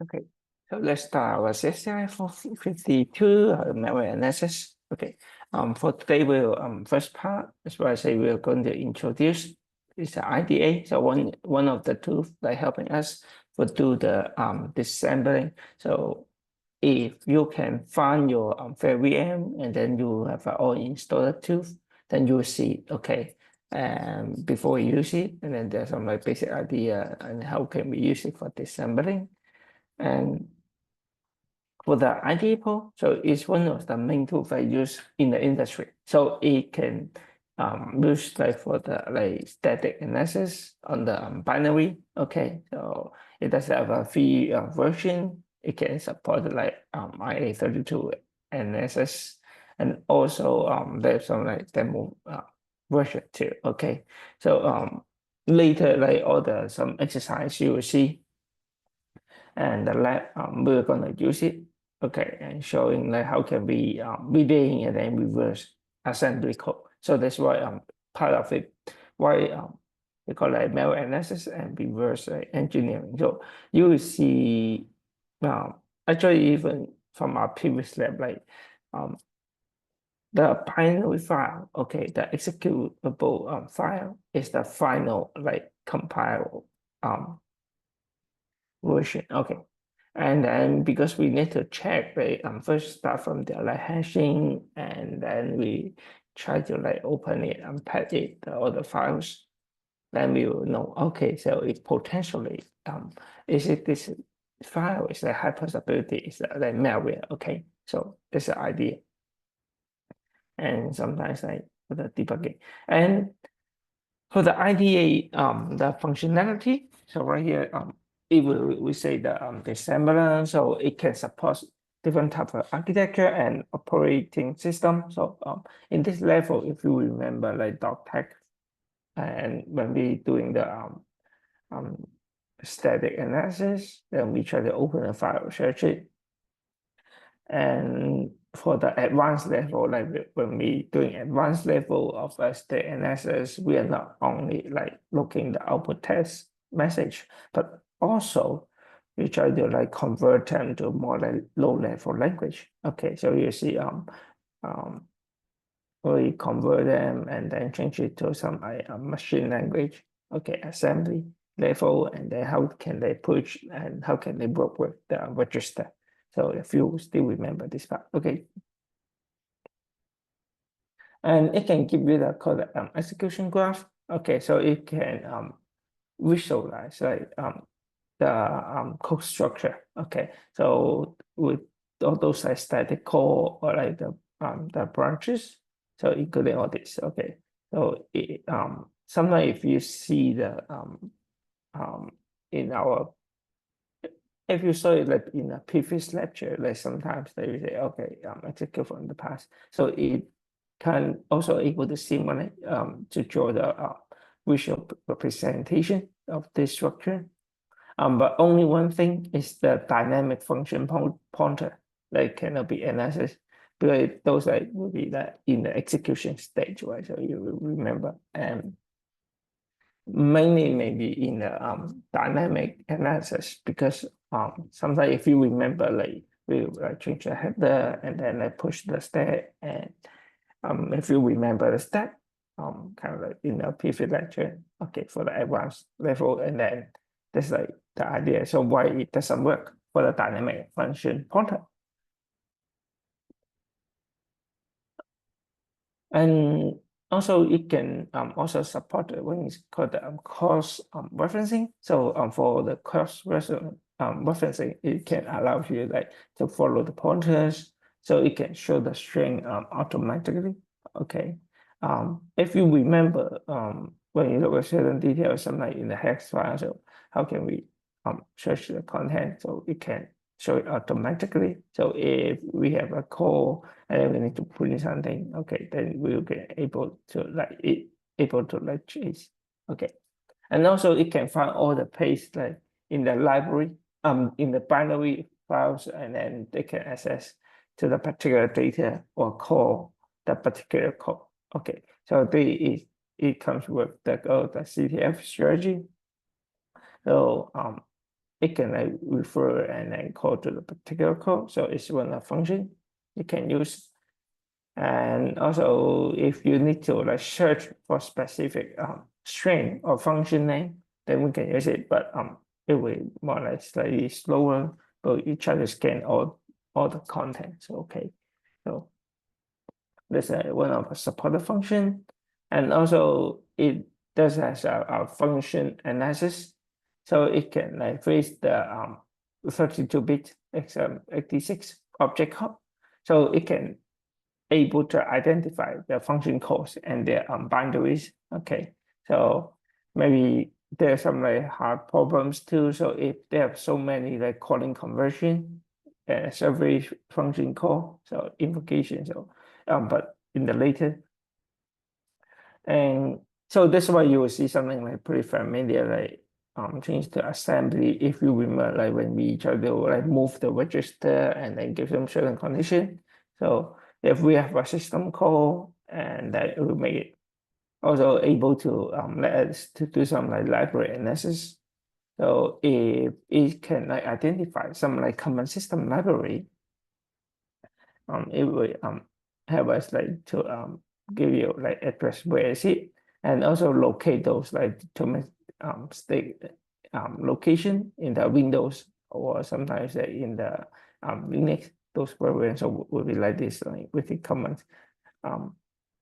Okay, so let's start our CSCI for 52 malware analysis. Okay, for today we'll first part, as well as I say, we're going to introduce is the IDA. So one of the tools that helping us to do the disassembling. So if you can find your fair VM and then you have all installed tools, then you will see okay. And before we use it, and then there's some like basic idea and how can we use it for disassembling. And for the IDA pool, so it's one of the main tools I use in the industry. So it can use like for the like static analysis on the binary. Okay, so it does have a free version. It can support like IA32 analysis, and also there's some like demo version too. Okay, so later like all the some exercise you will see and the lab we're gonna use it, okay, and showing like how can we reading and then reverse assembly code. So that's why part of it why we call it malware analysis and reverse engineering. So you will see actually even from our previous lab, like the binary file, okay, the executable file is the final like compile version. Okay, and then because we need to check, right, first start from the like hashing, and then we try to like open it, unpack it, all the files, then we will know, okay, so it potentially is it this file is a high possibility is like malware. Okay, so that's the idea. And sometimes like for the debugging and for the IDA the functionality, so right here it will we say the similar, so it can support different type of architecture and operating system. So in this level, if you remember like .tech, and when we doing the static analysis, then we try to open a file, search it. And for the advanced level, like when we doing advanced level of state analysis, we are not only like looking the output text message, but also we try to like convert them to more like low level language. Okay, so you see we convert them and then change it to some machine language, okay, assembly level, and then how can they push and how can they work with the register. So if you still remember this part, okay. And it can give you the called execution graph. Okay, so it can visualize like the code structure. Okay, so with all those like static code or like the branches, so including all this. Okay, so it, sometimes if you see the in our if you saw it like in a previous lecture, like sometimes they will say, okay, execute from the past. So it can also able to simulate to draw the visual representation of this structure. But only one thing is the dynamic function pointer that cannot be analyzed, because those like will be that in the execution stage, right? So you will remember, and mainly maybe in the dynamic analysis, because sometimes if you remember, like we like change the header and then I push the stack, and if you remember the stack, kind of like in a previous lecture, okay, for the advanced level, and then that's like the idea. So why it doesn't work for the dynamic function pointer. And also it can also support when it's called the cross referencing. So for the cross referencing, it can allow you like to follow the pointers, so it can show the string automatically. Okay. If you remember when you look at certain details, something in the hex file, so how can we search the content so it can show it automatically? So if we have a call and then we need to put in something, okay, then we'll get able to like trace. Okay, and also it can find all the paste like in the library, in the binary files, and then they can access to the particular data or call the particular code. Okay, so it comes with the CTF strategy. So it can like refer and then call to the particular code. So it's one of function you can use. And also if you need to like search for specific string or function name, then we can use it, but it will more or less slightly slower, but you try to scan all the content. So okay. So there's one of the supported function, and also it does has a function analysis, so it can like trace the 32-bit x86 object code, so it can able to identify the function calls and their boundaries. Okay, so maybe there's some like hard problems too. So if they have so many like calling conversion and every function call, so invocation, so but in the later, and so that's why you will see something like pretty familiar, like change to assembly. If you remember, like when we try to like move the register and then give them certain condition. So if we have a system call, and that will make it also able to let us to do some like library analysis. So if it can like identify some like common system library, it will help us like to give you like address where is it, and also locate those like to state location in the Windows, or sometimes in the Linux. Those programs will be like this, like with the commands.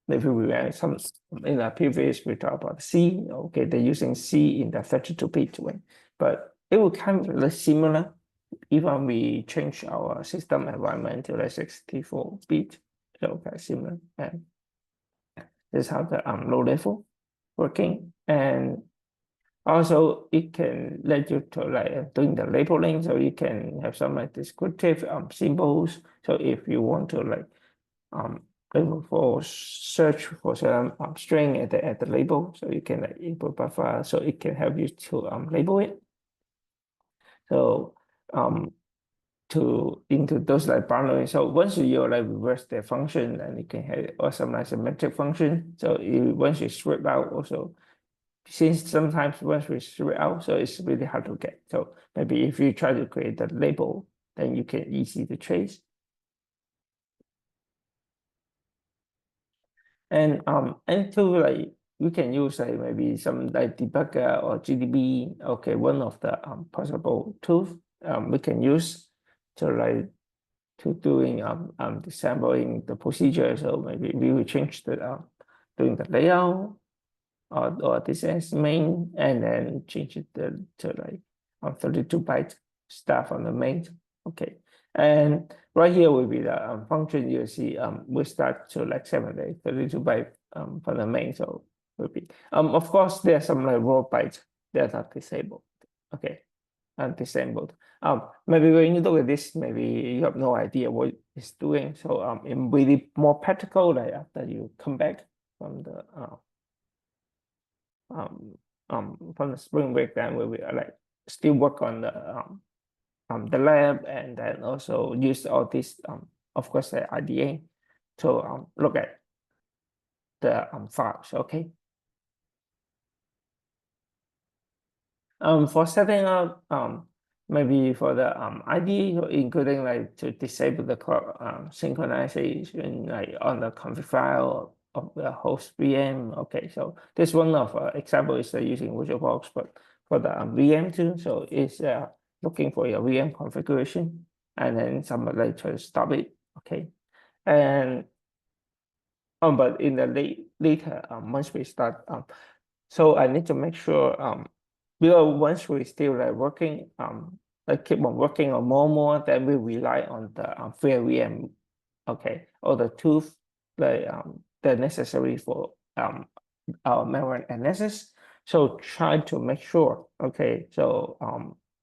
Maybe we were some in the previous we talked about C. Okay, they're using C in the 32-bit way, but it will kind of like similar. Even we change our system environment to like 64-bit, so kind of similar. And this is how the low level working. And also it can let you to like doing the labeling, so you can have some like descriptive symbols. So if you want to like able for search for some string at the label, so you can like input buffer, so it can help you to label it. So to into those like boundaries. So once you like reverse the function, and you can have or some like a metric function. So once you strip out also, since sometimes once we strip out, so it's really hard to get. So maybe if you try to create the label, then you can easy to trace. And to like we can use like maybe some like debugger or GDB. Okay, one of the possible tools we can use to like to doing sampling the procedure. So maybe we will change the doing the layout, or this as main, and then change it to like 32-byte stuff on the main. Okay, and right here will be the function you see we start to like 32-byte for the main. So will be of course there's some like raw bytes that are disabled. Okay, and disabled. Maybe when you look at this, maybe you have no idea what it's doing. So it really more practical, like after you come back from the from the spring break, then we will like still work on the lab, and then also use all this of course the IDA to look at the files. Okay. For setting up maybe for the IDE, including like to disable the clock synchronization like on the config file of the host VM. Okay, so this one of example is using VirtualBox, but for the VM too, so it's looking for your VM configuration, and then somebody like to stop it. Okay, and but in the later once we start so I need to make sure because once we still like working like keep on working on more, then we rely on the fair VM. Okay, or the tools like they're necessary for our memory analysis. So try to make sure. Okay, so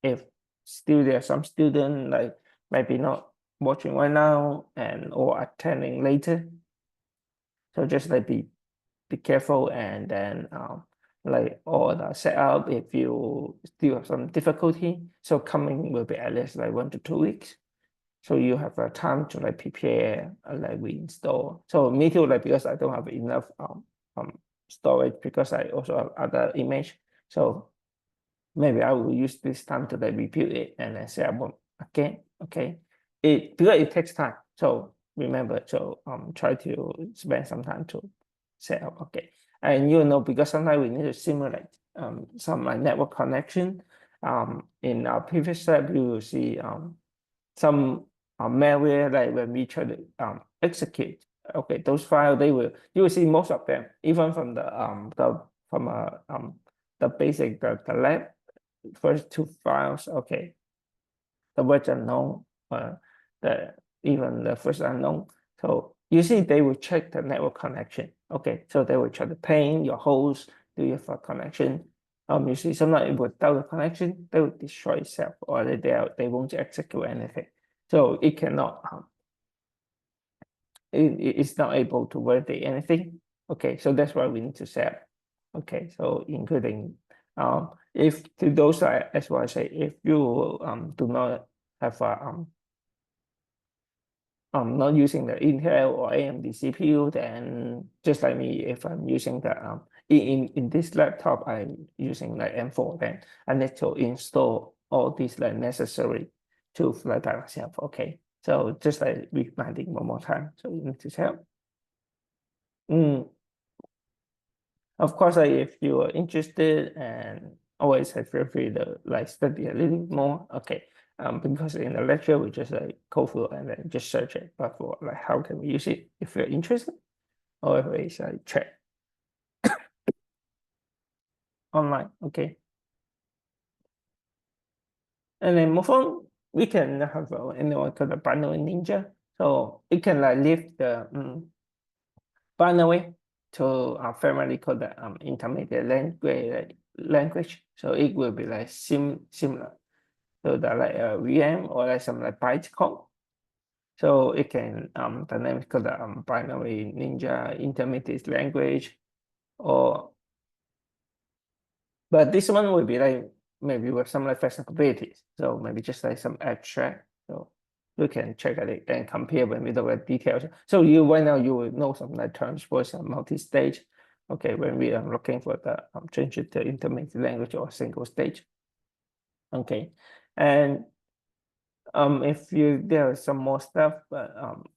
if still there's some student like maybe not watching right now and or attending later, so just like be careful, and then like all the setup if you still have some difficulty. So coming will be at least like 1 to 2 weeks. So you have a time to like prepare like reinstall. So me too, like because I don't have enough storage, because I also have other image. So maybe I will use this time to like review it and then set up again. Okay, because it takes time. So remember, so try to spend some time to set up. Okay, and because sometimes we need to simulate some like network connection. In our previous step, you will see some malware like when we try to execute. Okay, those files you will see most of them even from the basic the lab first two files. Okay, the words unknown, the even the first unknown. So you see, they will check the network connection. Okay, so they will check the ping, your host, do you have a connection? You see, sometimes without the connection, they will destroy itself, or they won't execute anything. So it cannot, it's not able to validate anything. Okay, so that's why we need to set. Okay, so including if to those as what I say, if you do not have a not using the Intel or AMD CPU, then just like me, if I'm using the in this laptop, I'm using like M4, then I need to install all these like necessary tools like by myself. Okay, so just like reminding one more time, so you need to help. Of course, like if you are interested, and always feel free to like study a little bit more. Okay, because in the lecture we just like go through and then just search it, but for like how can we use it if you're interested, or if it's like check online. Okay, and then move on. We can have anyone called a binary ninja, so it can like leave the binary to a family called the intermediate language. So it will be like similar. So that like a VM or like some like bytecode. So it can the name is called the binary ninja intermediate language, or but this one will be like maybe with some like flexibilities. So maybe just like some abstract. So you can check it and compare with the details. So right now you will know some like terms for some multi-stage. Okay, when we are looking for the change it to intermediate language or single stage. Okay, and if there is some more stuff, but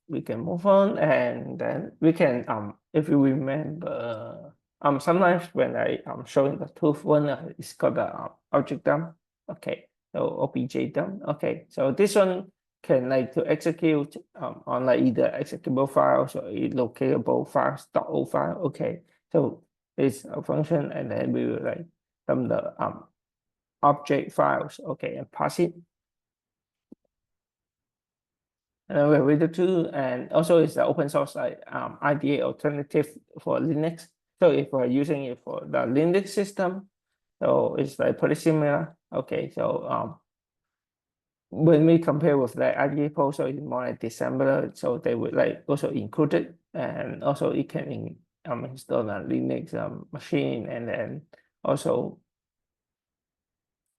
we can move on, and then we can if you remember sometimes when I showing the tooth one, it's called the object dump. Okay, so obj dump. Okay, so this one can like to execute on like either executable files or locatable files .o file. Okay, so it's a function, and then we will like dump the object files. Okay, and pass it. We're ready to, and also it's the open source IDE alternative for Linux. So if we're using it for the Linux system, so it's like pretty similar. Okay, so when we compare with the IDE post, so it's more like dissimilar. So they would like also include it, and also it can install a Linux machine, and then also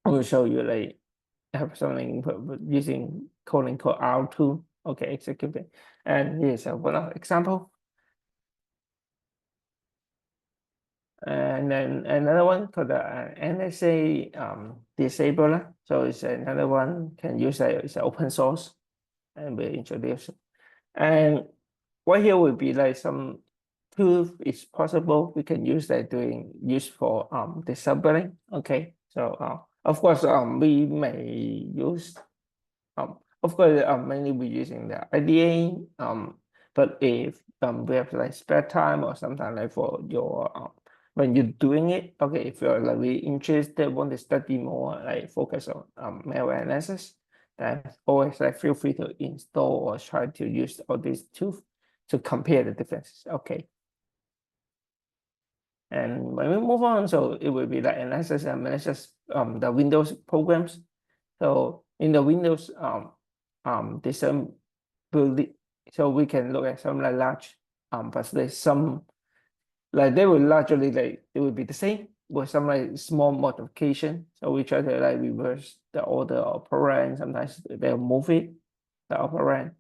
I will show you like have something using calling called R2. Okay, executing. And here's one of example. And then another one called the NSA disabler. So it's another one can use it's open source, and we introduce. And what here would be like some tool is possible. We can use that use for disabling. Okay, so of course we may use of course, mainly we're using the IDA. But if we have like spare time or sometimes like for your when you're doing it, okay, if you're like really interested, want to study more, like focus on malware analysis, then always like feel free to install or try to use all these tools to compare the differences. Okay. And when we move on, so it will be like analysis and malicious the Windows programs. So in the Windows there's some building, so we can look at some like large but there's some like they will largely like it will be the same with some like small modification. So we try to like reverse the order of operand. Sometimes they'll move it the operand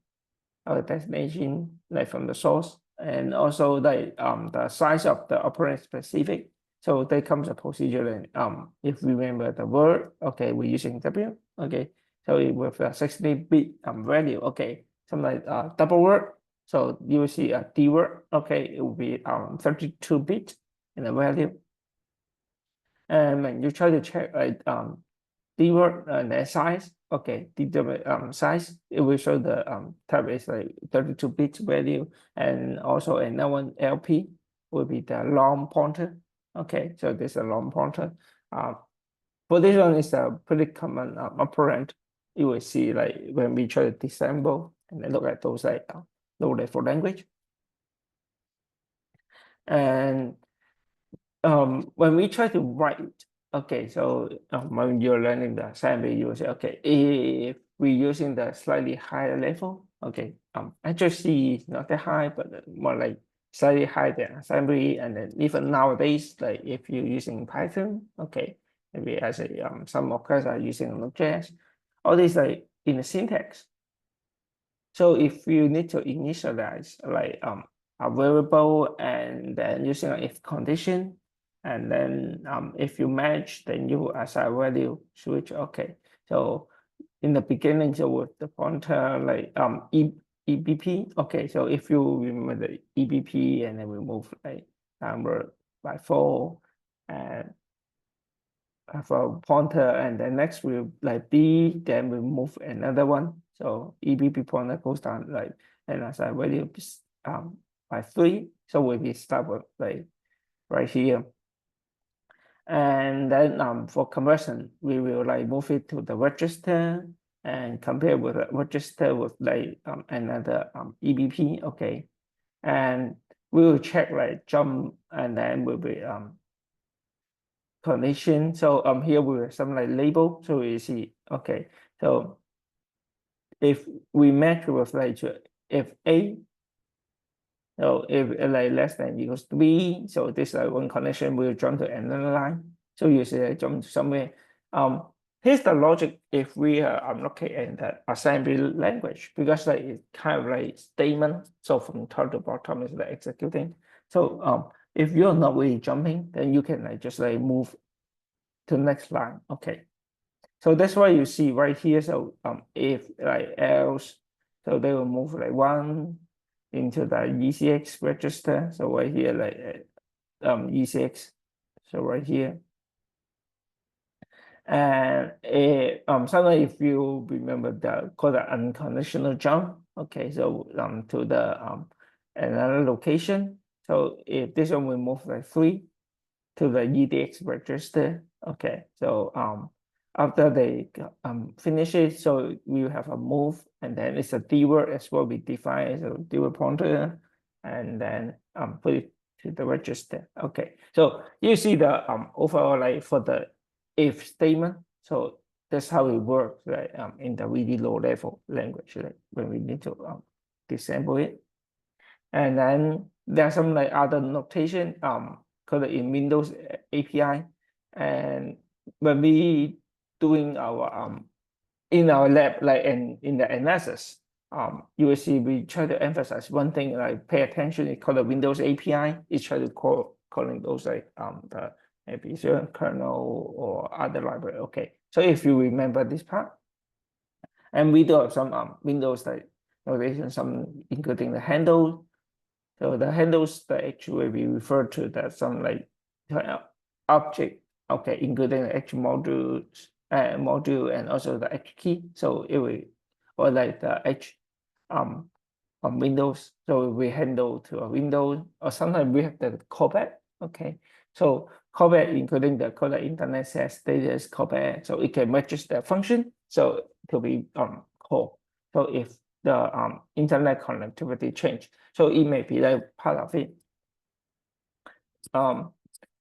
or destination like from the source, and also like the size of the operand specific. So there comes a procedure, and if we remember the word, okay, we're using W, okay. So with a 60-bit value, okay, something like double word. So you will see a D word, okay, it will be 32-bit in the value. And when you try to check like D word and the size, okay, the size, it will show the type is like 32-bit value, and also another one LP will be the long pointer. Okay, so this is a long pointer. For this one is a pretty common operand. You will see like when we try to disassemble and then look at those like low level language. And when we try to write, okay, so when you're learning the assembly, you will say, okay, if we're using the slightly higher level, okay, HSC is not that high, but more like slightly higher than assembly. And then even nowadays, like if you're using Python, okay, maybe as a some of us are using Node.js, all these like in the syntax. So if you need to initialize like a variable and then using an if condition, and then if you match, then you assign value switch. Okay. So in the beginning, so with the pointer like EBP. Okay. So if you remember the EBP, and then we move like number by 4, and for pointer, and then next we like B, then we move another one. So EBP pointer goes down like, and as I value by 3. So we will start with like right here. And then for conversion, we will like move it to the register and compare with the register with like another EBP. Okay. And we will check like jump, and then we'll be condition. So here we have some like label. So we see, okay, so if we match with like if A, so if like less than equals to B, so this like one condition will jump to another line. So you see jump somewhere. Here's the logic if we are looking at the assembly language, because like it's kind of like statement. So from top to bottom is like executing. So if you're not really jumping, then you can like just like move to the next line. Okay. So that's why you see right here. So if like else, so they will move like 1 into the ECX register. So right here, like ECX. So right here. And sometimes if you remember the called the unconditional jump. Okay, so to the another location. So if this one will move like 3 to the EDX register. Okay, so after they finish it, so we have a move, and then it's a D word as well. We define as a D word pointer, and then put it to the register. Okay, so you see the overall like for the if statement. So that's how it works, right? In the really low level language, like when we need to disassemble it. And then there's some like other notation called in Windows API. And when we doing our in our lab, like in the analysis, you will see we try to emphasize one thing, like pay attention. It's called the Windows API. It's try to calling those like the maybe certain kernel or other library. Okay, so if you remember this part, and we do have some Windows like notation, some including the handle. So the handles that actually we refer to that some like object, okay, including the H module and also the H key. So it will, or like the H on Windows. So we handle to a Windows, or sometimes we have the callback. Okay, so callback including the call the internet status callback, so it can register the function. So to be called. So if the internet connectivity change, so it may be like part of it.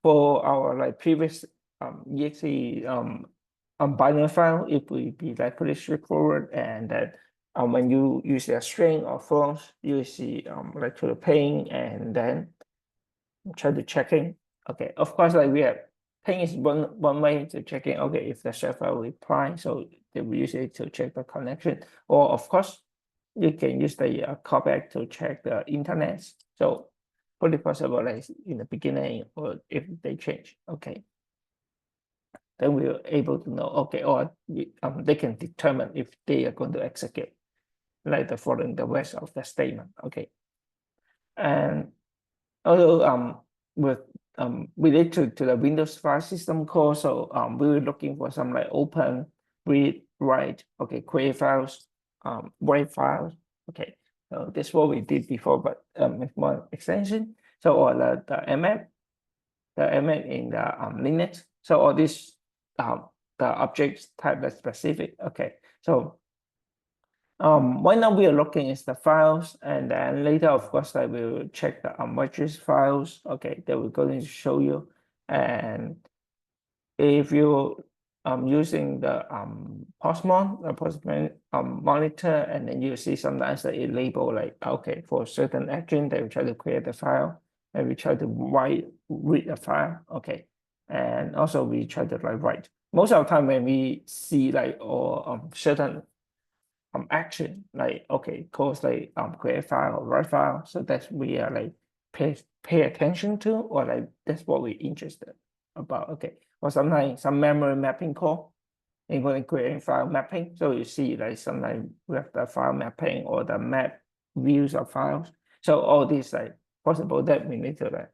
For our like previous exe binary file, it will be like pretty straightforward, and that when you use a string or float, you see like to the ping, and then try to checking. Okay, of course, like we have ping is one way to checking. Okay, if the server will reply, so they will use it to check the connection. Or of course, you can use the callback to check the internet. So fully possible like in the beginning, or if they change, okay, then we're able to know, okay, or they can determine if they are going to execute like the following the rest of the statement, okay. And although with related to the Windows file system call, so we were looking for some like open, read, write, okay, create files, write files, okay. So this is what we did before, but with more extension. So or the MF in the Linux. So all these the objects type is specific, okay. So right now we are looking is the files, and then later, of course, I will check the matrix files. Okay, that we're going to show you. And if you using the Postman monitor, and then you see sometimes that it label like, okay, for certain action they will try to create the file, and we try to read the file, okay. And also we try to like write. Most of the time when we see like or certain action, like okay, cause like create file or write file, so that's we are like pay attention to, or like that's what we're interested about, okay. Or sometimes some memory mapping call, including creating file mapping. So you see like sometimes we have the file mapping or the map views of files. So all these like possible that we need to like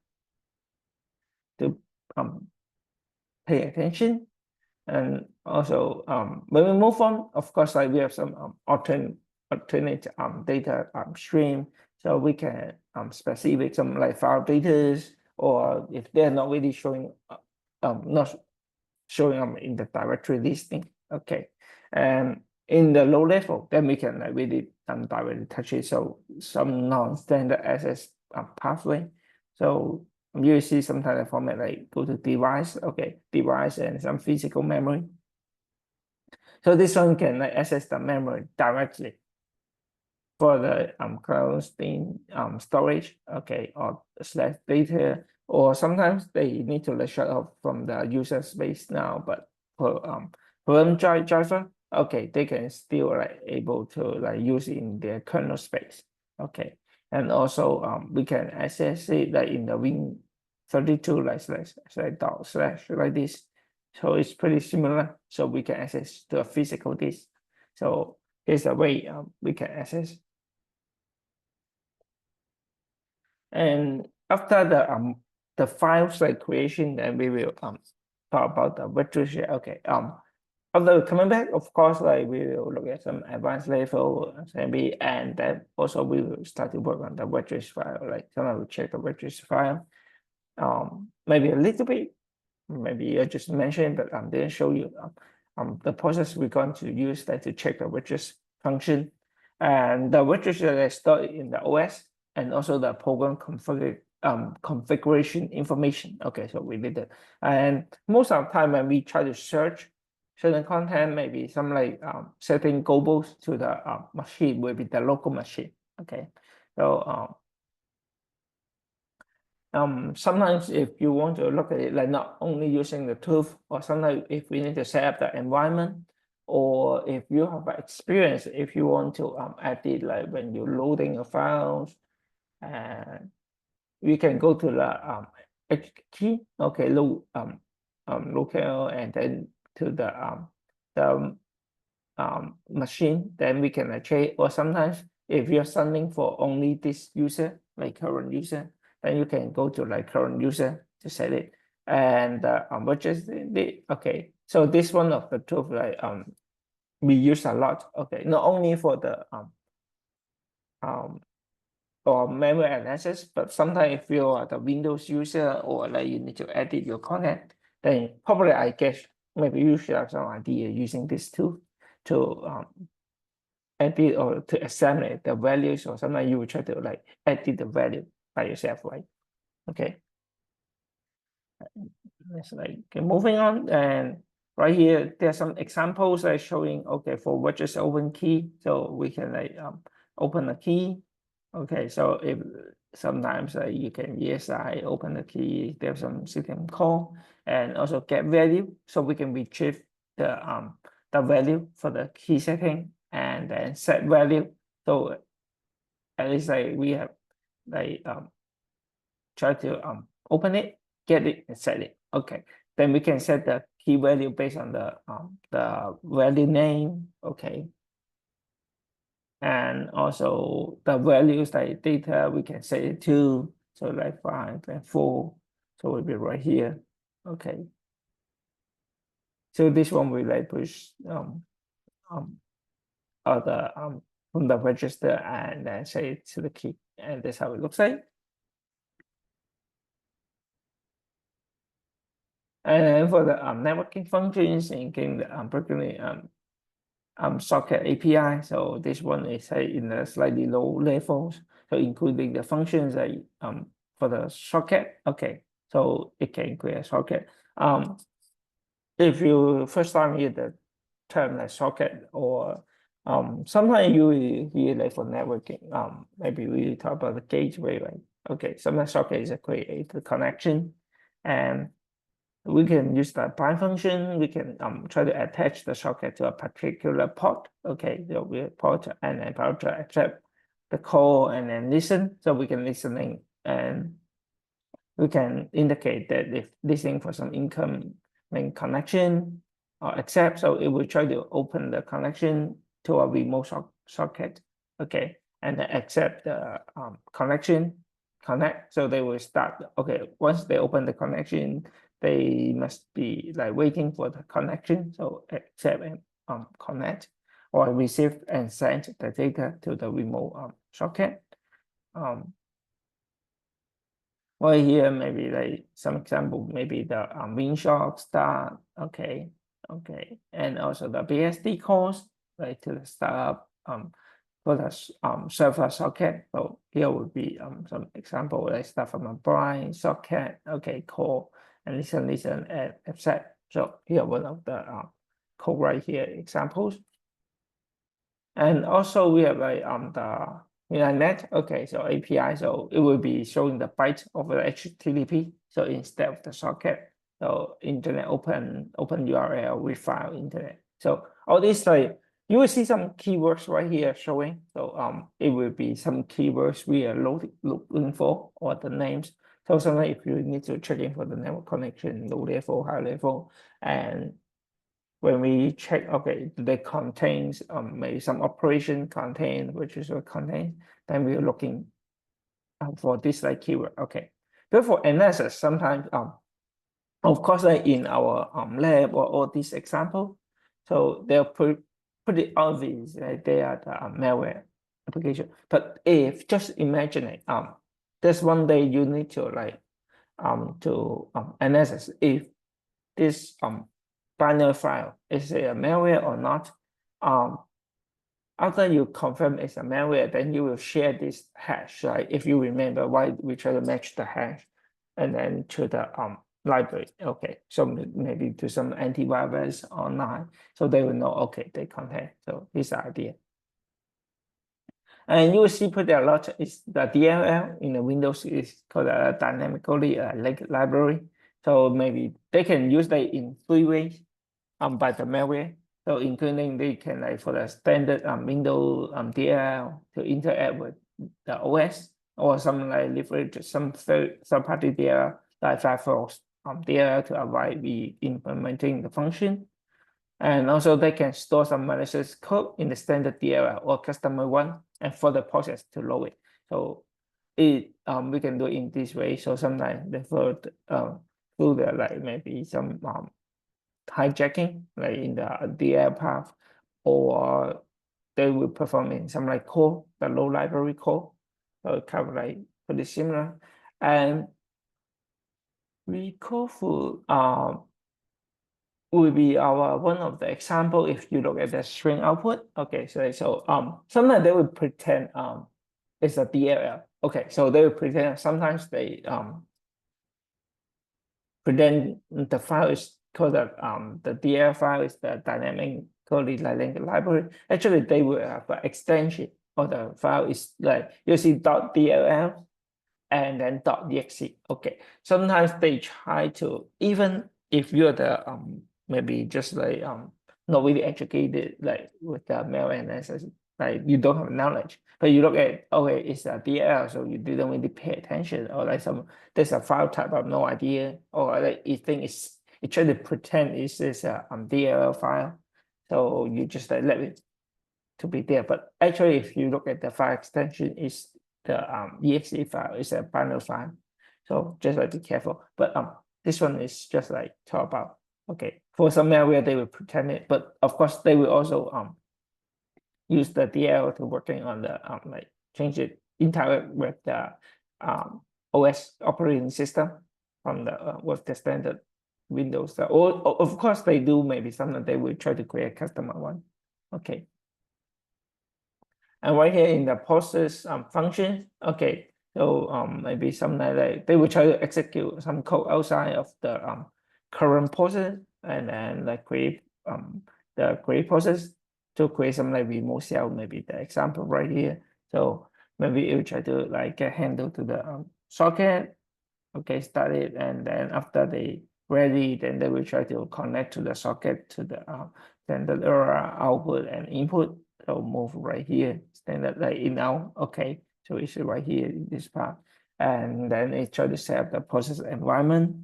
to pay attention. And also, when we move on, of course, like we have some alternate data stream, so we can specific some like file data, or if they're not really showing, not showing up in the directory listing, okay. And in the low level, then we can like really directly touch it. So some non-standard access pathway. So you see some kind of format like go to device, okay, device and some physical memory. So this one can like access the memory directly for the closed-in storage, okay, or slash data, or sometimes they need to like shut off from the user space now, but for driver, okay, they can still like able to like use in their kernel space, okay. And also we can access it like in the Win32 like slash like this. So it's pretty similar. So we can access to a physical disk. So here's a way we can access. And after the files like creation, then we will talk about the virtual share. Okay. After coming back, of course, like we will look at some advanced level assembly, and then also we will start to work on the virtual file. Like someone will check the virtual file. Maybe a little bit, maybe I just mentioned, but didn't show you the process we're going to use that to check the virtual function, and the virtual that is stored in the OS, and also the program configuration information. Okay, so we did that. And most of the time when we try to search certain content, maybe some like setting global to the machine will be the local machine. Okay, so sometimes if you want to look at it like not only using the tool, or sometimes if we need to set up the environment, or if you have experience, if you want to add it like when you're loading your files, and we can go to the H key, okay, local, and then to the machine, then we can change. Or sometimes if you're sending for only this user, like current user, then you can go to like current user to set it. And just the okay, so this one of the tools like we use a lot, okay, not only for the or memory analysis, but sometimes if you are the Windows user, or like you need to edit your content, then probably I guess maybe you should have some idea using this tool to edit or to examine the values, or sometimes you will try to like edit the value by yourself, right? Okay. It's like okay, moving on, and right here there's some examples like showing, okay, for what is open key, so we can like open a key. Okay, so if sometimes you can, yes, I open the key, there's some system call, and also get value, so we can retrieve the value for the key setting, and then set value. So at least like we have like try to open it, get it, and set it. Okay, then we can set the key value based on the value name. Okay, and also the values like data we can set it to. So like 5 and 4, so will be right here. Okay, so this one we like push other from the register and then say it to the key, and that's how it looks like. And for the networking functions, including the particularly socket API, so this one is in a slightly low levels, so including the functions like for the socket. Okay, so it can create a socket. If you first time hear the term like socket, or sometimes you hear like for networking, maybe we talk about the gateway, right? Okay, sometimes socket is a create the connection, and we can use the bind function. We can try to attach the socket to a particular port. Okay, so we port and then port to accept the call and then listen. So we can listening, and we can indicate that if listening for some incoming connection or accept. So it will try to open the connection to a remote socket. Okay, and then accept the connection, connect. So they will start. Okay, once they open the connection, they must be like waiting for the connection. So accept and connect, or receive and send the data to the remote socket. Well, here maybe like some example, maybe the Winshock start. Okay, okay, and also the BSD calls like to the startup for the server socket. So here would be some example like start from a blind socket. Okay, call and listen and accept. So here one of the code right here examples. And also we have like the internet. Okay, so API, so it will be showing the byte of the HTTP. So instead of the socket, so internet open URL with file internet. So all these like you will see some keywords right here showing. So it will be some keywords we are looking for, or the names. So sometimes if you need to check in for the network connection, low level, high level, and when we check, okay, do they contains maybe some operation contain, which is a contain, then we are looking for this like keyword. Okay, but for analysis, sometimes of course, like in our lab or all these example, so they're pretty obvious that they are the malware application. But if just imagine it, there's one day you need to like analyze if this binary file is it a malware or not. After you confirm it's a malware, then you will share this hash. Right? If you remember why we try to match the hash and then to the library. Okay, so maybe to some antivirus online, so they will know, okay, they contain. So this idea. And you will see pretty a lot is the DLL in the Windows is called a dynamically linked library. So maybe they can use that in 3 ways by the malware. So including they can like for the standard Windows DLL to interact with the OS, or some like leverage some third-party DLL like Firefox DLL to avoid implementing the function. And also they can store some malicious code in the standard DLL or customer one and for the process to load it. So it we can do it in this way. So sometimes they through the like maybe some hijacking like in the DL path, or they will perform in some like code, the low library code. So it kind of like pretty similar. And recall will be our one of the example if you look at the string output. Okay, so sometimes they will pretend it's a DLL. Okay, so they will pretend sometimes they pretend the file is called the DL file is the dynamically linked library. Actually, they will have an extension or the file is like you see .dll and then .exe. Okay, sometimes they try to, even if you're the maybe just like not really educated like with the mail analysis, like you don't have knowledge. But you look at, okay, it's a DLL, so you didn't really pay attention, or like there's a file type of no idea, or like you think it try to pretend it's this DLL file, so you just like let it to be there. But actually, if you look at the file extension, is the exe file, is a binary file. So just like be careful. But this one is just like talk about, okay, for some malware they will pretend it, but of course they will also use the DL to working on the like change it interact with the OS operating system from the with the standard Windows. Or of course they do, maybe sometimes they will try to create a customer one. Okay. And right here in the process function, okay, so maybe something like they will try to execute some code outside of the current process, and then like create the create process to create some like remote shell, maybe the example right here. So maybe it will try to like get handle to the socket, okay, start it, and then after they ready, then they will try to connect to the socket to the standard error output and input. So move right here, standard like in out, okay. So it's right here in this part, and then it try to set up the process environment.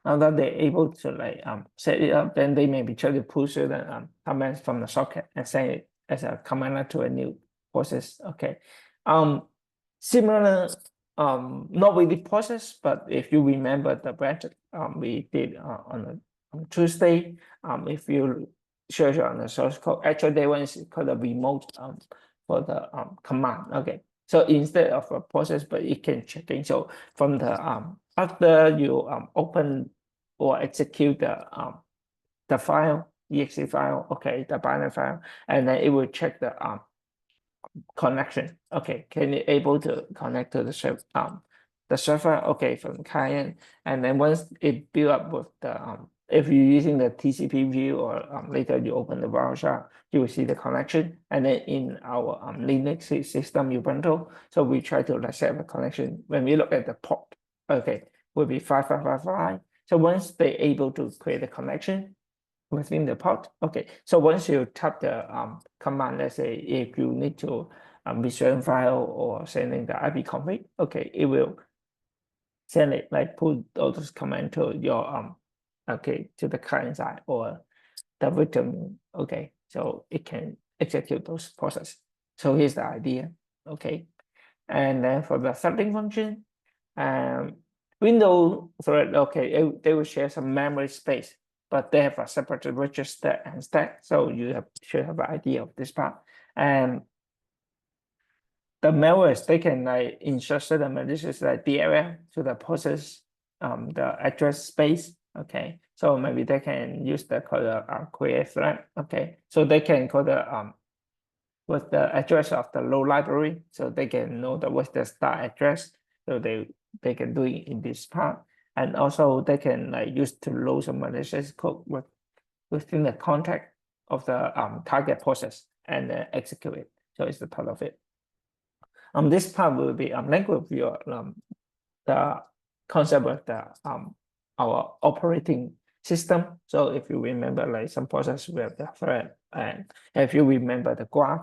Now that they're able to like set it up, then they maybe try to push certain commands from the socket and send it as a command to a new process. Okay. Similar, not really process, but if you remember the branch we did on Tuesday, if you search on the source code, actually that one is called a remote for the command. Okay. So instead of a process, but it can check in. So from the after you open or execute the file, exe file, okay, the binary file, and then it will check the connection. Okay, can you able to connect to the server? Okay, from the client, and then once it build up with the if you're using the TCP view, or later you open the browser, you will see the connection. And then in our Linux system Ubuntu, so we try to like set up a connection. When we look at the port, okay, will be 5555. So once they're able to create a connection within the port, okay. So once you type the command, let's say if you need to be certain file or sending the IP config, okay, it will send it like put all those commands to your okay, to the client side or the victim. Okay, so it can execute those processes. So here's the idea. Okay, and then for the threading function, Windows thread, okay, they will share some memory space, but they have a separate register and stack. So you should have an idea of this part. And the malwares, they can like insert certain malicious like DLL to the process, the address space. Okay, so maybe they can use the code create thread. Okay, so they can call the with the address of the load library, so they can know that what's the start address. So they can do it in this part, and also they can like use to load some malicious code within the context of the target process and execute it. So it's the part of it. This part will be linked with your the concept of the our operating system. So if you remember, like some process we have the thread, and if you remember the graph,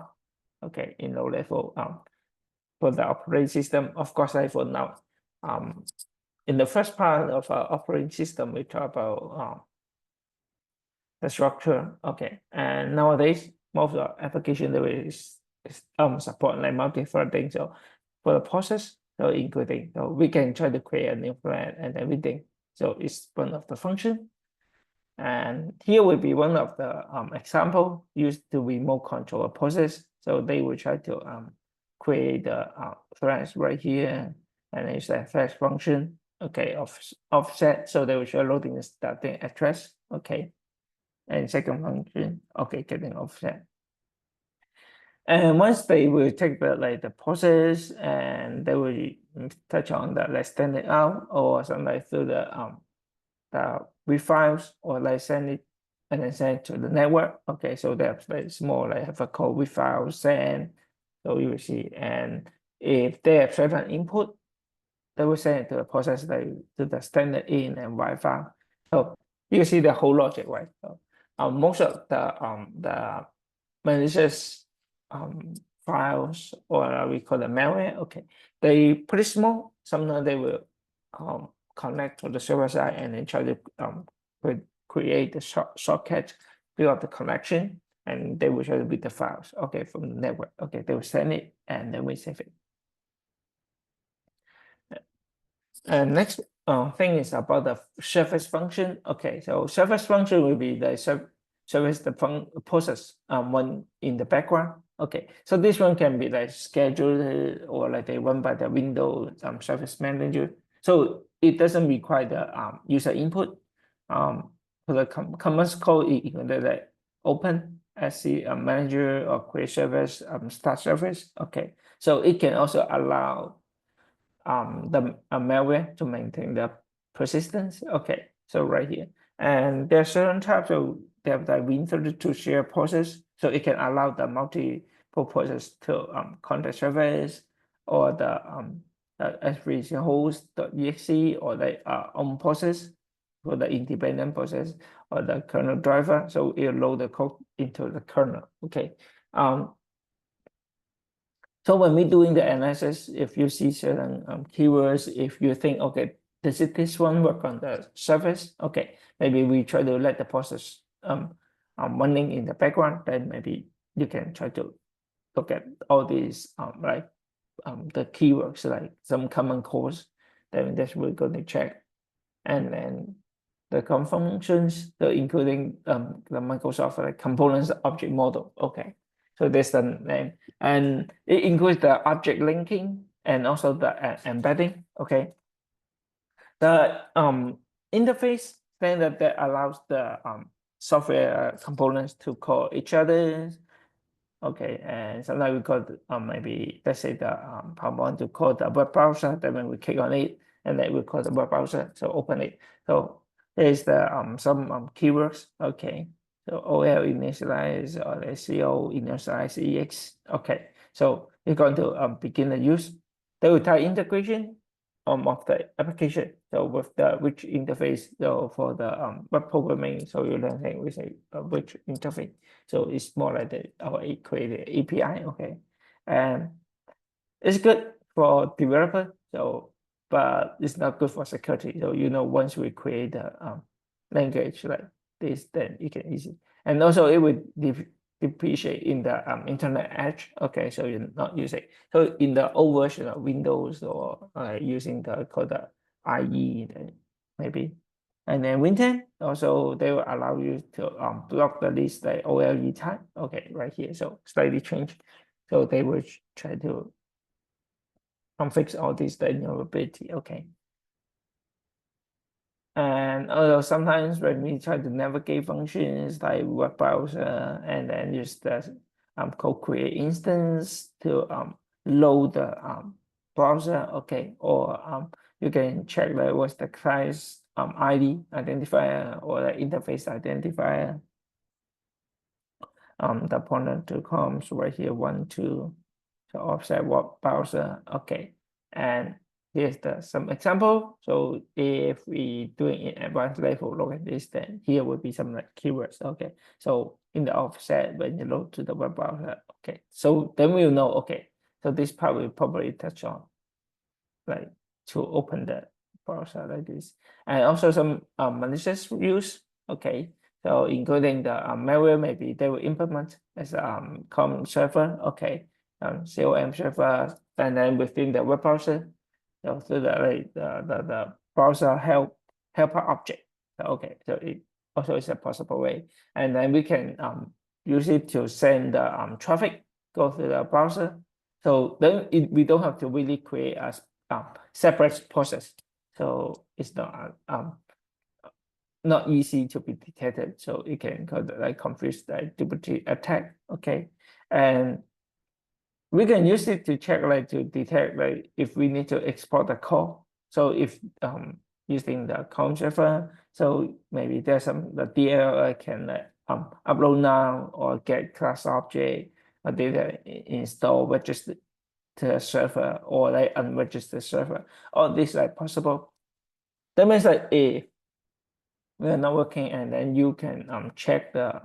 okay, in low level for the operating system, of course, like for now, in the first part of our operating system, we talk about the structure, okay, and nowadays most of the application there is support like multi-threading. So for the process, so including, so we can try to create a new thread and everything. So it's one of the function. And here will be one of the example used to remote control a process. So they will try to create the threads right here, and it's a thread function, okay, of offset. So they will show loading the starting address, okay, and second function, okay, getting offset. And once they will take the like the process, and they will touch on the like send it out or something like through the read files, or like send it and then send it to the network. Okay, so that's like small, like have a code read file send. So you will see, and if they have certain input, they will send it to the process like to the standard in and write file. So you can see the whole logic, right? So most of the malicious files, or we call them malware. Okay, they pretty small. Sometimes they will connect to the server side and then try to create the shortcut, build up the connection, and they will try to read the files. Okay, from the network. Okay, they will send it, and then we save it. And next thing is about the service function. Okay, so service function will be the service the process one in the background. Okay, so this one can be like scheduled or like they run by the Windows service manager. So it doesn't require the user input. For the command code, you can like open SC manager or create service start service. Okay, so it can also allow the malware to maintain the persistence. Okay, so right here. And there are certain types of they have the Win32 share process, so it can allow the multiple process to contact service or the SVC host.exe or the own process for the independent process or the kernel driver. So it load the code into the kernel. Okay. So when we're doing the analysis, if you see certain keywords, if you think, okay, does this one work on the surface? Okay, maybe we try to let the process running in the background, then maybe you can try to look at all these the keywords, like some common codes, then that's we're going to check. And then the COM functions, including the Microsoft components object model. Okay, so that's the name, and it includes the object linking and also the embedding. Okay, the interface standard that allows the software components to call each other. Okay, and sometimes we call maybe let's say the I want to call the web browser. Then when we click on it, and then we call the web browser. So open it. So there's the some keywords. Okay, so OL initialize or the CO initialize EX. Okay, so you're going to begin the use. They will type integration of the application. So with the which interface, so for the web programming, so you learn we say which interface. So it's more like our created API. Okay, and it's good for developer. So, but it's not good for security. So once we create the language like this, then you can easy. And also it would depreciate in the internet edge. Okay, so you're not using. So in the old version of Windows or using the called the IE, then maybe. And then Win10 also they will allow you to block the list like OLE type. Okay, right here. So slightly change. So they will try to fix all these vulnerability. Okay. And although sometimes when we try to navigate functions like web browser and then use the code create instance to load the browser, okay, or you can check like what's the class ID identifier or the interface identifier. The pointer to comes right here 1 2, so offset web browser. Okay, and here's some example. So if we doing in advanced level, look at this, then here would be some like keywords. Okay, so in the offset when you load to the web browser. Okay, so then we'll know. Okay, so this part will probably touch on like to open the browser like this, and also some malicious use. Okay, so including the malware, maybe they will implement as COM server. Okay, COM server, and then within the web browser, so the browser helper object. Okay, so it also is a possible way, and then we can use it to send the traffic go to the browser. So then we don't have to really create a separate process. So it's not easy to be detected. So it can like confuse the duplicate attack. Okay, and we can use it to check like to detect like if we need to export the call. So if using the COM server, so maybe there's the DLL can upload now or get class object or data install registered to the server or like unregistered server. All these like possible. That means like if we are not working, and then you can check the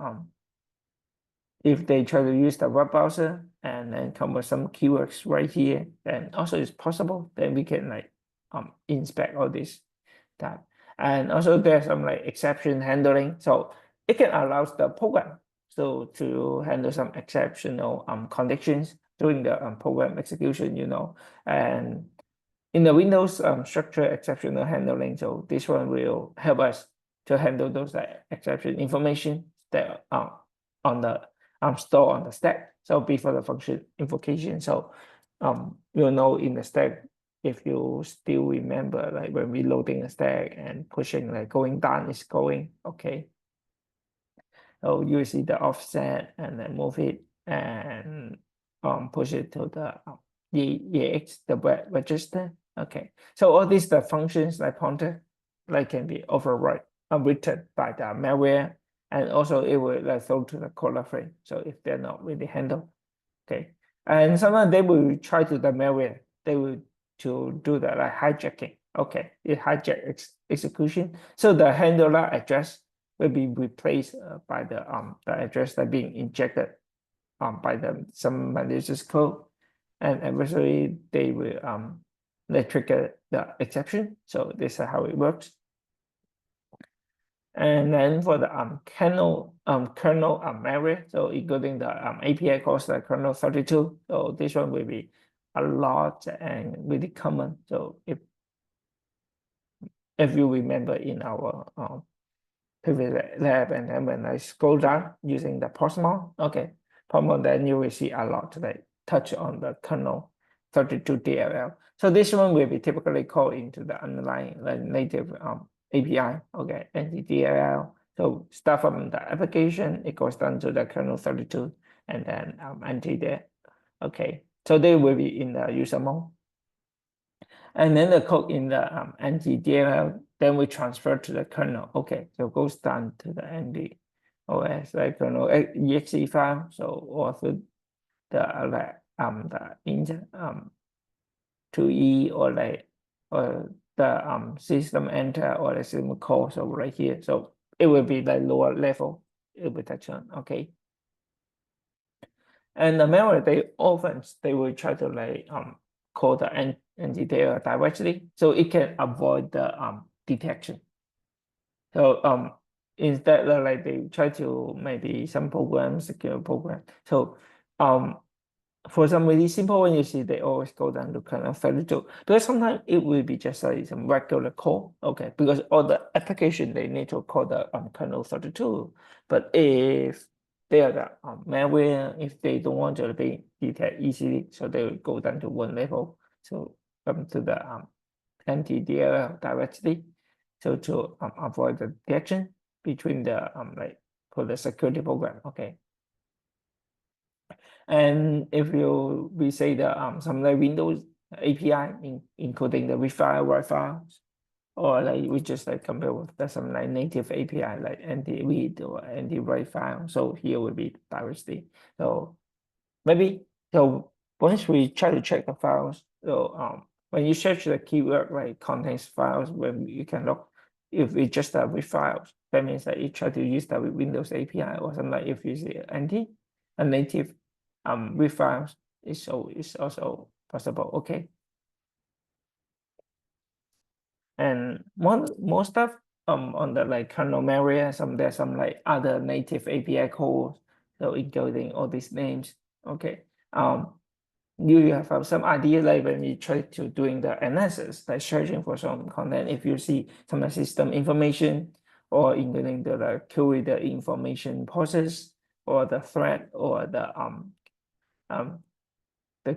if they try to use the web browser and then come with some keywords right here, then also it's possible. Then we can like inspect all this that. And also there's some like exception handling. So it can allow the program so to handle some exceptional conditions during the program execution, and in the Windows structure exceptional handling. So this one will help us to handle those exception information that on the store on the stack. So before the function invocation. So you'll know in the stack, if you still remember, like when we loading a stack and pushing, like going down is going okay. So you see the offset and then move it and push it to the EX, the register. Okay, so all these the functions like pointer like can be override written by the malware, and also it will like throw to the caller frame. So if they're not really handled, okay, and sometimes they will try to the malware. They will to do the like hijacking. Okay, it hijack execution. So the handler address will be replaced by the address that being injected by some malicious code, and eventually they will they trigger the exception. So this is how it works. And then for the kernel malware, so including the API calls the kernel 32. So this one will be a lot and really common. So if you remember in our previous lab, and then when I scroll down using the Postmon, okay, Postmon, then you will see a lot like touch on the kernel 32 DLL. So this one will be typically called into the underlying like native API, okay, NTDLL. So start from the application, it goes down to the kernel 32, and then anti there, okay. So they will be in the user mode. And then the code in the NTDLL, then we transfer to the kernel. Okay, so it goes down to the NDOS, like kernel exe file. So also the int 2e or like the system enter or the system call. So right here, so it will be like lower level. It will be touched on. Okay. And the malware, they will try to like call the entity directly, so it can avoid the detection. So instead like they try to maybe some programs, secure program. So for some really simple one, you see they always go down to kernel 32, because sometimes it will be just like some regular call, okay, because all the application they need to call the kernel 32. But if they are the malware, if they don't want to be detected easily, so they will go down to one level, so come to the anti-DLL directly, so to avoid the detection between the like for the security program, okay. And if we say the some like Windows API, including the refile, write files, or like we just like compare with some like native API like anti-read or anti-write file. So here will be directly. So maybe so once we try to check the files, so when you search the keyword like contains files, when you can look if it's just a read files, that means that you try to use the Windows API, or something like if you see a native read files is also possible. Okay. And more stuff on the like kernel malware, there's some like other native API calls, so including all these names. Okay. You have some idea like when you try to doing the analysis, like searching for some content, if you see some system information, or including the like query the information process, or the thread, or the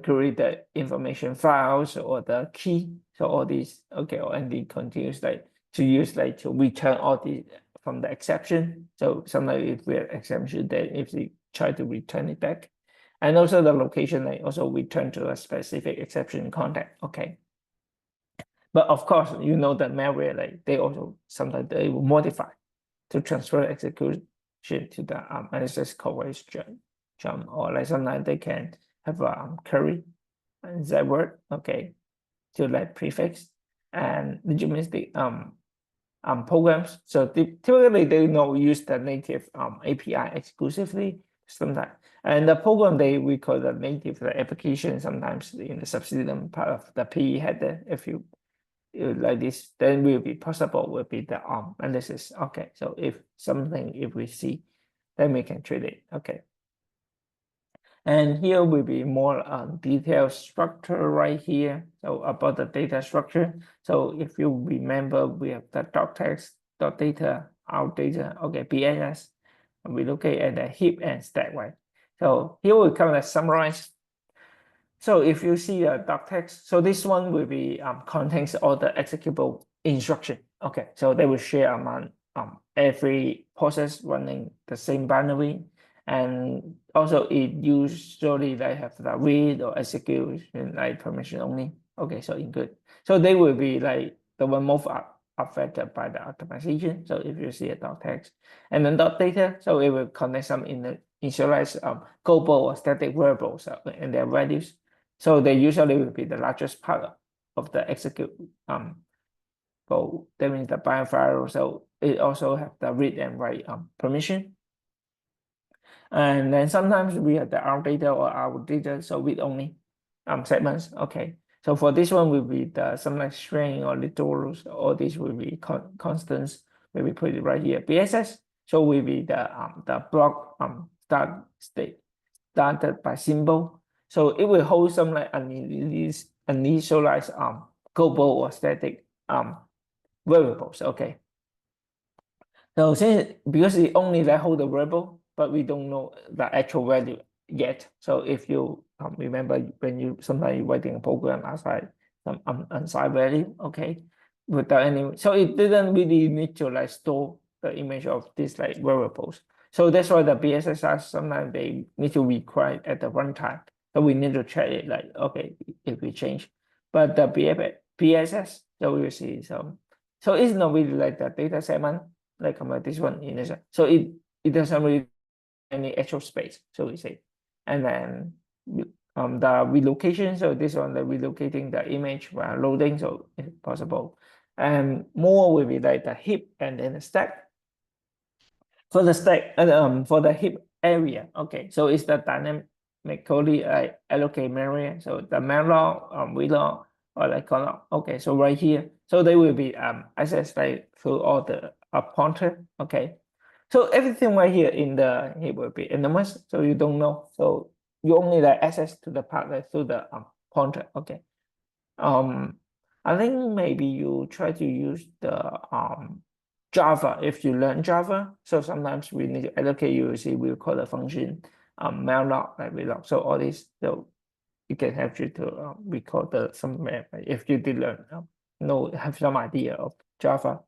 query the information files, or the key. So all these, okay, and it continues like to use like to return all the from the exception. So sometimes if we have exception, then if we try to return it back, and also the location, like also return to a specific exception contact. Okay. But of course, the malware, like they also sometimes they will modify to transfer execution to the malicious coverage jump, or like sometimes they can have a curry and that word, okay, to like prefix and legitimacy programs. So typically they don't use the native API exclusively. sometimes. And the program we call the native the application, sometimes in the subsystem part of the PE header. If you like this, then will be possible will be the analysis. Okay, so if we see, then we can treat it. Okay. And here will be more detailed structure right here. So about the data structure. So if you remember, we have the doc text, dot data, out data, okay, BSS. And we look at the heap and stack, right? So here we kind of summarize. So if you see a doc text, so this one will be contains all the executable instruction. Okay, so they will share among every process running the same binary, and also it usually they have the read or execution like permission only. Okay, so in good. So they will be like the one most affected by the optimization. So if you see a doc text and then dot data, so it will connect some initialize global or static variables and their values. So they usually will be the largest part of the execute code. That means the bind file. So it also have the read and write permission. And then sometimes we have the our data or our data, so read only segments. Okay. So for this one will be the some like string or literals, all these will be constants. Maybe we put it right here. BSS. So will be the block start state started by symbol. So it will hold some like initialized global or static variables. Okay. So since because it only like hold the variable, but we don't know the actual value yet. So if you remember when you sometimes you're writing a program outside some unsigned value, okay, without any, so it didn't really need to like store the image of these like variables. So that's why the BSSR sometimes they need to require at the runtime. So we need to check it like, okay, if we change. But the BSS, so we will see some. So it's not really like the data segment, like this one in this. So it doesn't really any actual space, so we say. And then the relocation, so this one, the relocating the image while loading, so it's possible. And more will be like the heap and then the stack. For the stack, for the heap area, okay, so it's the dynamically allocate memory. So the malloc, relog, or like colloc. Okay, so right here, so they will be accessed like through all the pointer. Okay, so everything right here in the heap will be anonymous, so you don't know. So you only like access to the part like through the pointer. Okay. I think maybe you try to use the Java if you learn Java. So sometimes we need to allocate, you see we'll call the function malloc like relog. So all this, so it can help you to recall the some if you did learn know have some idea of Java.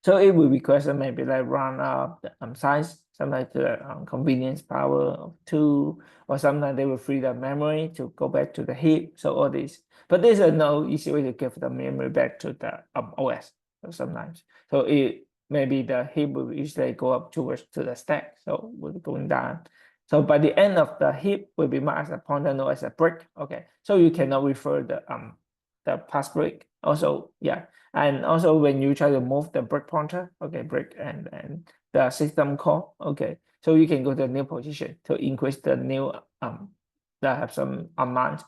So it will request maybe like run up the size, sometimes the convenience power of 2, or sometimes they will free the memory to go back to the heap. So all this, but there's no easy way to give the memory back to the OS. So sometimes, so it maybe the heap will usually go up towards to the stack. So we're going down. So by the end of the heap will be marked as a pointer, not as a brick. Okay, so you cannot refer the pass brick. Also, yeah. And also when you try to move the break pointer, okay, break and the system call, okay, so you can go to a new position to increase the new that have some amount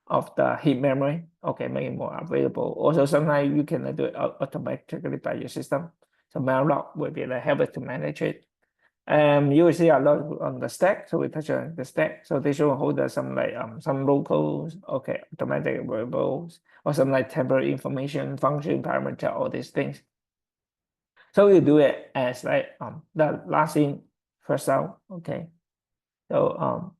of the heap memory, okay, make it more available. Also sometimes you can do it automatically by your system. So malloc will be the help to manage it. You will see a lot on the stack. So we touch on the stack. So they should hold some like some local, okay, automatic variables, or some like temporary information, function, parameter, all these things. So we do it as like the last in, first out. Okay. So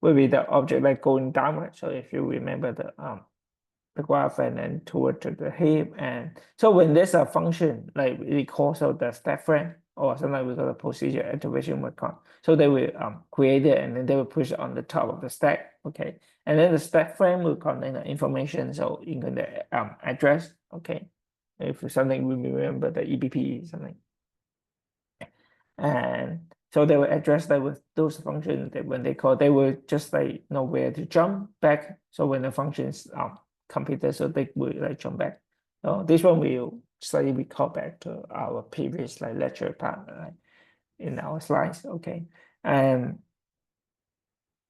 will be the object like going downward. So if you remember the graph and then toward to the heap, and so when there's a function like we call so the stack frame, or sometimes we call the procedure activation record, so they will create it and then they will push it on the top of the stack. Okay, and then the stack frame will contain the information, so you can the address. Okay, if something we remember the EBP something, and so they will address that with those functions that when they call, they will just like know where to jump back. So when the function is completed, so they will like jump back. So this one will slightly recall back to our previous like lecture part in our slides. Okay, and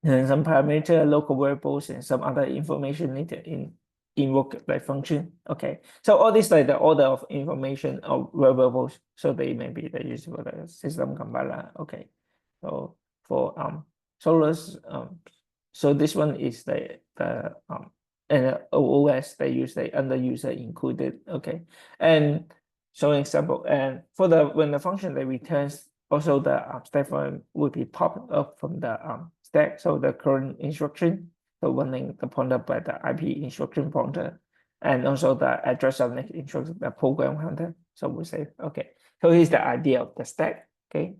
then some parameter, local variables, and some other information needed in invoke like function. Okay, so all this like the order of information of variables, so they may be the used for the system compiler. Okay, so for Solus, so this one is the and OOS they use the under user included. Okay, and so example, and for the when the function that returns, also the stack frame will be popped up from the stack. So the current instruction, so running the pointer by the IP instruction pointer, and also the address of next instruction, the program counter. So we say, okay, so here's the idea of the stack. Okay,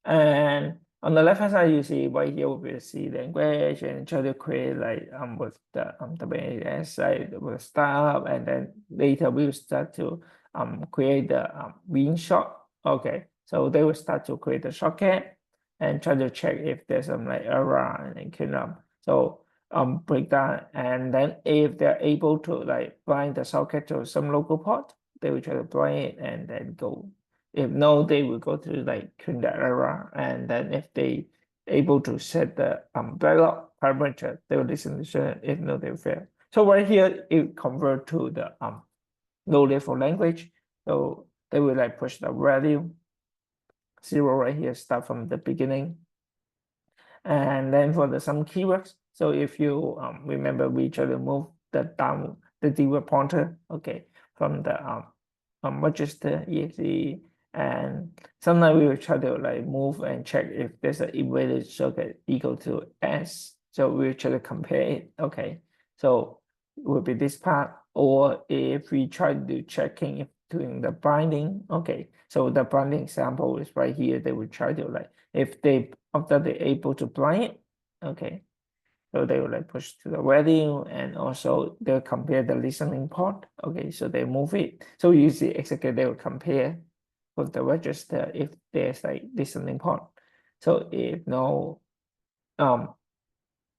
and on the left hand side, you see right here will be the C language and try to create like with the WAS side will start up, and then later we'll start to create the bean shot. Okay, so they will start to create the shortcut and try to check if there's some like error and clean up. So break down, and then if they're able to like bind the socket to some local port, they will try to bind it and then go. If no, they will go to like clean the error, and then if they able to set the backlog parameter, they will listen to. If no, they will fail. So right here, it convert to the low level language. So they will like push the value 0 right here, start from the beginning. And then for the some keywords, so if you remember, we try to move the down the debug pointer, okay, from the register exe, and sometimes we will try to like move and check if there's an invalid socket equal to s. So we try to compare it. Okay, so it will be this part, or if we try to checking if doing the binding. Okay, so the binding example is right here. They will try to like if they after they're able to blind it. Okay, so they will like push to the value, and also they'll compare the listening port. Okay, so they move it. So you see exactly they will compare with the register if there's like listening port. So if no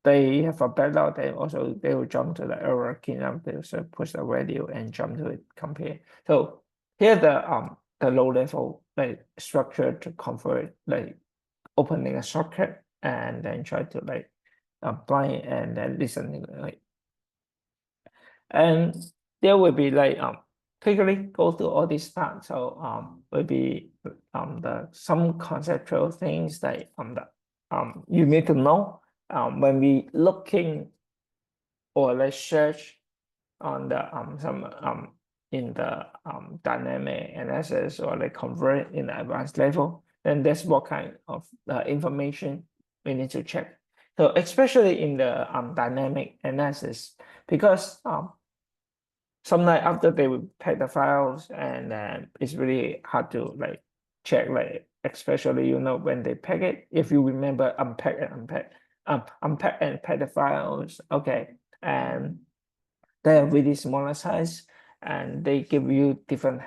they have a backlog, then also they will jump to the error cleanup, they will push the value and jump to it, compare. So here the low level like structure to convert like opening a socket and then try to like apply it and then listening like, and there will be like quickly go through all these parts. So will be the some conceptual things that you need to know when we looking or like search on the some in the dynamic analysis or like convert in the advanced level, then that's what kind of information we need to check. So especially in the dynamic analysis, because sometimes after they will pack the files, and it's really hard to like check, like especially when they pack it, if you remember unpack and unpack and pack the files. Okay, and they are really smaller size, and they give you different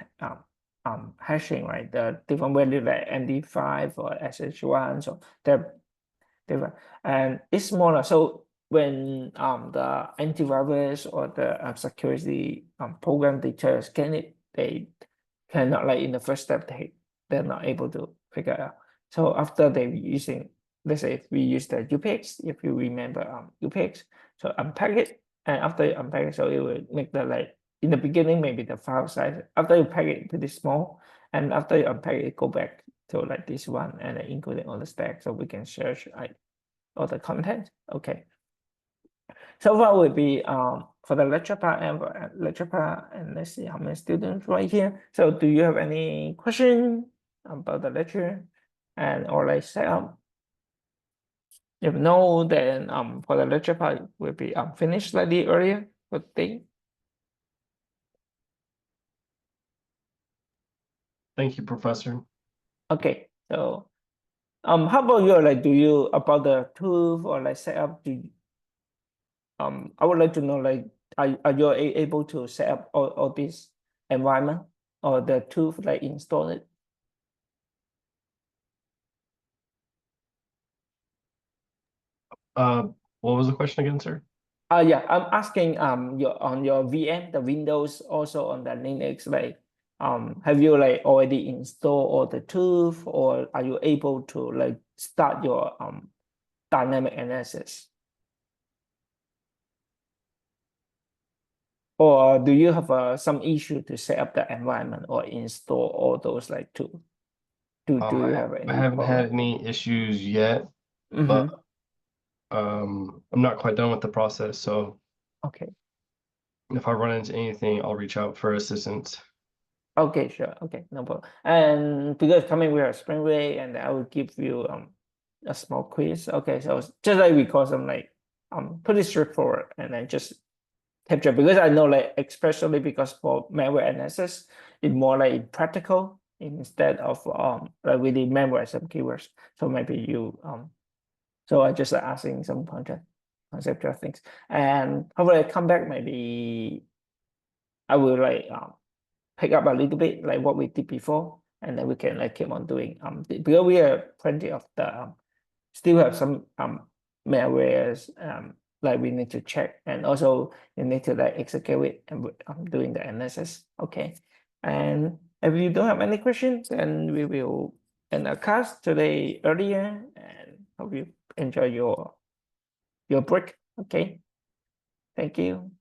hashing, right? The different value like MD5 or SH1, so they're different, and it's smaller. So when the antivirus or the security program they try to scan it, they cannot like in the first step they're not able to figure out. So after they using, let's say if we use the UPX, if you remember UPX, so unpack it, and after you unpack it, so it will make the like in the beginning maybe the file size after you pack it pretty small, and after you unpack it go back to like this one and including all the stack, so we can search like all the content. Okay, so far will be for the lecture part and let's see how many students right here. So do you have any question about the lecture and or like setup? If no, then for the lecture part will be finished slightly earlier for the day. Thank you, Professor. Okay, so how about you, like do you about the tools or like setup, do I would like to know like are you able to set up all this environment or the tool like install it? What was the question again, sir? Yeah, I'm asking your on your VM, the Windows, also on the Linux, like have you like already installed all the tools, or are you able to like start your dynamic analysis? Or do you have some issue to set up the environment or install all those like tools? Do you have I any haven't problem? had any issues yet, but Mm-hmm. I'm not quite done with the process. So Okay. if I run into anything, I'll reach out for assistance. Okay, sure. Okay, no problem. And because coming with a spring break, and I will give you a small quiz. Okay, so it's just like because I'm like pretty straightforward, and then just capture because I know like especially because for malware analysis, it's more like practical instead of like really memorize some keywords. So maybe you so I just asking some conceptual things, and hopefully I come back maybe I will like pick up a little bit like what we did before, and then we can like keep on doing because we have plenty of the still have some malwares like we need to check, and also you need to like execute it and doing the analysis. Okay, and if you don't have any questions, then we will end our class today earlier, and hope you enjoy your break. Okay, thank you.